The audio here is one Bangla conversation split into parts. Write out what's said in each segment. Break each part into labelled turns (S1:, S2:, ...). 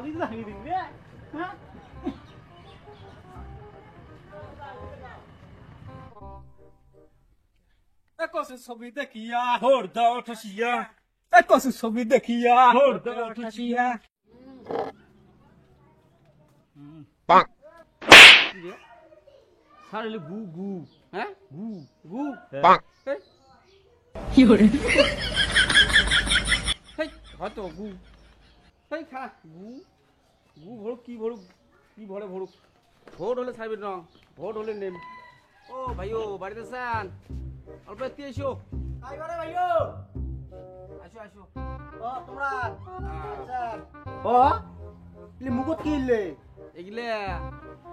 S1: বাড়ি ভাঙি দিন রে হ্যাঁ একসে ছবি দেখিয়া হরদা উঠছিয়া একসে ছবি দেখিয়া হরদা উঠছিয়া
S2: Bonk.
S1: সারলে গু গু হ্যাঁ গু গু
S2: Bonk.
S1: কি করে হেই হয়তো গু হেই খারাপ গু গু ভরুক কি ভরুক কি ভরে ভরুক ভোট হলে ছাড়বেন না ভোট হলে নেম ও ভাইও বাড়িতে আছেন অল্প একটু এসো
S3: আইবারে ভাইও
S1: আসো আসো
S3: ও তোমরা
S1: আচ্ছা
S3: ও ইলে মুকুট কি ইলে
S1: এগুলা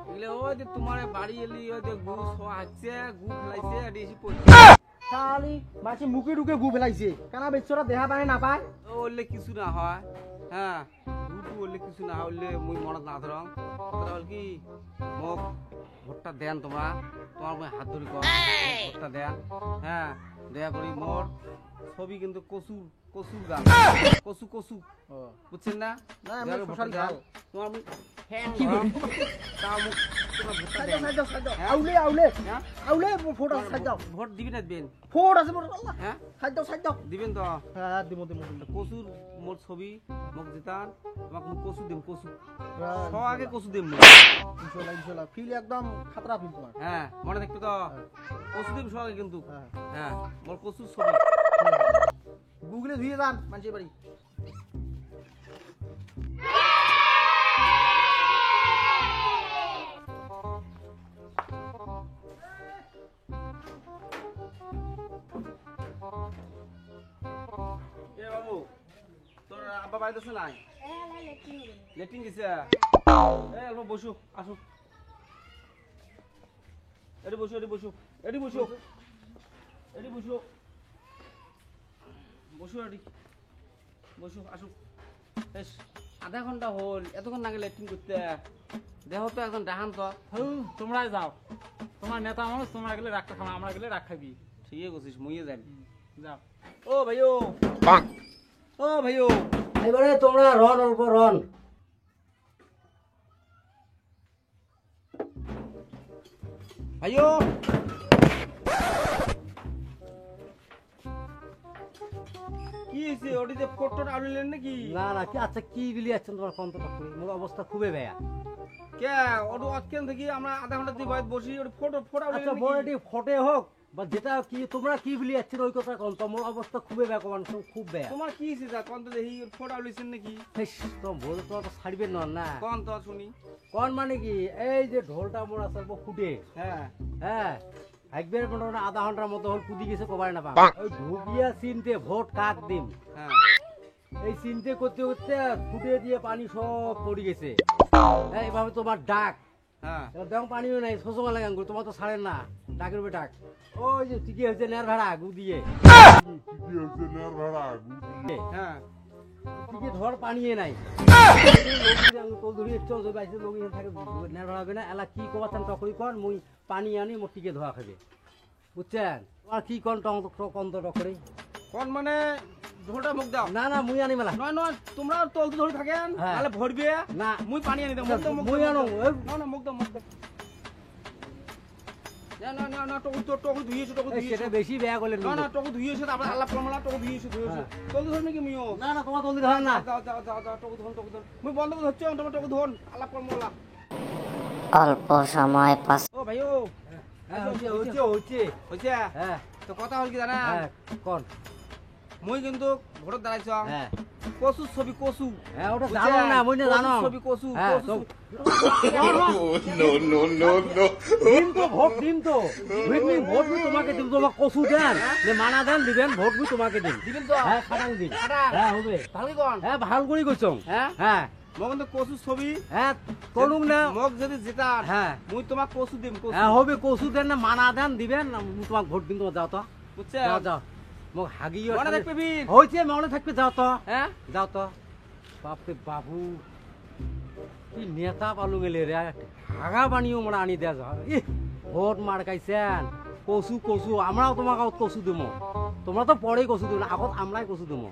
S1: এগুলা ওই যে তোমার বাড়ি এলি ওই যে গু আছে গু ফেলাইছে আর এসে পড়ছে
S3: শালি মাছি মুকে ঢুকে গু ফেলাইছে কানা বেচরা দেহা পায় না পায়
S1: ওলে কিছু না হয় হ্যাঁ গুটু ওলে কিছু না হলে মুই মনত না ধরং কথা হল কি মোক ভোটটা দেন তোমরা তোমার মই হাত ধরি কর ভোটটা দেন হ্যাঁ দয়া করি মোর ছবি কিন্তু কচু কচু গা কচু কচু বুঝছেন না
S3: না
S1: দয়া
S3: আমি
S1: করে
S3: ফসল
S1: ভোটটা
S3: খাও
S1: দেন। তোমার মুই ফ্যান ধরং তা মুখ তোমার ভোটটা দেন হ্যাঁ?
S3: আউলে আউলে
S1: হ্যাঁ
S3: আউলে ফটো সাজ দাও
S1: ভোট দিবি না দিবেন
S3: ফটো আছে মোর আল্লাহ
S1: হ্যাঁ
S3: সাজ দাও
S1: দিবেন তো
S3: হ্যাঁ দিমো দিমো
S1: কচুর মোর ছবি মোক জিতান তোমাক মুই কচু দিম কচু সব আগে কচু দিম মুই।
S3: ইনশাআল্লাহ ফিল একদম খাতরা ফিল তোমার
S1: হ্যাঁ মনে থাকবে তো কচু দিম সব আগে কিন্তু
S3: হ্যাঁ
S1: হ্যাঁ মোর কচুর ছবি
S3: গুগলে ধুয়ে যান মানুষের বাড়ি
S1: এ বাবু তোর আব্বা বাড়িতে আছে নাই লেট্রিন গেছে এ অল্প বসু আসো এটি বসো এটি বসো এটি বসো এটি বসো বসো এটি বসো আসো বেশ আধা ঘন্টা হল এতক্ষণ লাগে লেট্রিন করতে দেহ তো একদম ডাহান তো
S4: তোমরাই যাও তোমার নেতা মানুষ তোমরা গেলে রাখতে খাবো আমরা গেলে রাখ খাবি
S1: ঠিকই করছিস মুইয়ে যাবি
S4: যাও
S1: ও ভাইও
S2: Bonk.
S1: ও ভাইও
S3: এবারে তোমরা রন অল্প রন
S1: ভাইও কি হয়েছে ওটিতে ফটো আনলেন নাকি
S3: না না কি আচ্ছা কি বিলি আছেন তোমার কন্তটা করি মোর অবস্থা খুবই বেয়া
S1: কে ওটু অতকেন থেকে আমরা আধা ঘন্টা দিয়ে বাইরে বসি ওটি ফটো ফটো
S3: আচ্ছা
S1: আনলেন
S3: বড়
S1: নাকি
S3: এটি ফটে হোক বা যেটা কি তোমরা কি বিলি আছেন ওই কথা কোন তোমার অবস্থা খুবই বেয়া কমান খুব বেয়া
S1: তোমার কি হয়েছে যা কোন তো দেখি ফটো আনলেন নাকি
S3: হেস তো বল তো ছাড়বেন না
S1: কোন তো শুনি
S3: কোন মানে কি এই যে ঢোলটা মোর আছে ফুটে
S1: হ্যাঁ
S3: হ্যাঁ একবার মোটামুটি আধা ঘন্টার মতো হল কুদি গেছে কবার না পা
S2: বাহ।
S3: ওই ঢুকিয়া চিনতে ভোট কাক দিম
S1: হ্যাঁ
S3: এই চিনতে করতে করতে ফুটে দিয়ে পানি সব পড়ে গেছে এইভাবে তোমার ডাক
S1: হ্যাঁ
S3: এবার দেখো পানিও নাই শোষমা লাগে আঙ্গুর তোমার তো ছাড়েন না ডাকের উপরে ডাক ওই যে ঠিকই হয়েছে নেয়ার ভাড়া গু দিয়ে
S1: হ্যাঁ
S3: ঠিকই ধর পানিয়ে নাই নেয়ার ভাড়া হবে না এলা কি কবাচ্ছেন তখনই কন মুই পানি আনি মোর টিকে ধোয়া খাবে বুঝছেন আর কি কন কন্ত টকরি
S1: কোন মানে ঢোলটা মুখ দাও
S3: না না মুই আনি মেলা
S1: নয় নয় তোমরা তলতে ধরে থাকেন
S3: হ্যাঁ।
S1: তাহলে ভরবে
S3: না
S1: মুই পানি আনি দাও মুখ দাও মুখ
S3: মুই
S1: দাও,
S3: আনো
S1: মুখ দাও। না না মুখ দাও মুখ দাও না না না না টকু তো টকু ধুইয়েছো টকু
S3: এই
S1: ধুইয়েছো
S3: সেটা বেশি বেয়া করলেন
S1: না না টকু ধুইয়েছো তারপর আল্লাহ প্রমাণ টকু ধুইয়েছো ধুইয়েছো
S3: হ্যাঁ।
S1: তলতে ধরে নাকি মিও
S3: না না তোমার তন্দি ধরেন না
S1: দাও দাও দাও দাও টকু ধরুন টকু ধরুন মুই বন্ধ করে ধরছি তোমার টকু ধরুন আল্লাহ প্রমাণ
S5: অল্প সময় পাস
S1: ও ভাইও
S3: হ্যাঁ হচ্ছে হচ্ছে হচ্ছে
S1: হইছে
S3: হ্যাঁ
S1: তো কথা হল কি জানা
S3: হ্যাঁ কোন
S1: মুই কিন্তু ভোটত দাঁড়াইছ
S3: হ্যাঁ
S1: কচু ছবি কচু
S3: হ্যাঁ ওটা জানো না মুই না জানো
S1: ছবি কচু
S3: হ্যাঁ
S1: কচু
S2: No, no, no, no.
S3: দিন তো ভোট দিন তো বুঝলি ভোট বি তোমাকে দিন তোমাকে কসু দেন যে মানা দেন দিবেন ভোট বি তোমাকে দিন
S1: দিবেন তো
S3: হ্যাঁ খাটাং দিন
S1: খাটাং?
S3: হ্যাঁ হবে
S1: ভালো কোন
S3: হ্যাঁ ভাল করে কইছ
S1: হ্যাঁ
S3: হ্যাঁ
S1: মই কিন্তু কচু ছবি
S3: হ্যাঁ করুম না
S1: মোক যদি জিতান
S3: হ্যাঁ
S1: মুই তোমাক কচু দিম কচু
S3: হ্যাঁ হবে কসু দেন না মানা দেন দিবেন না মুই তোমাকে ভোট দিন তোমার যাও তো
S1: বুঝছে
S3: যাও যাও মোক হাগিও
S1: মনে থাকবে বীর
S3: হইছে মনে থাকবে যাও তো
S1: হ্যাঁ
S3: যাও তো বাপরে বাবু কি নেতা পালু গেলে রে হাগা বানিও মানে আনি দেয়া যা ভোট মার খাইছেন কচু কচু আমরাও তোমাকে কচু দিমো তোমরা তো পরেই কচু দিও না আগত আমরাই কচু দিমো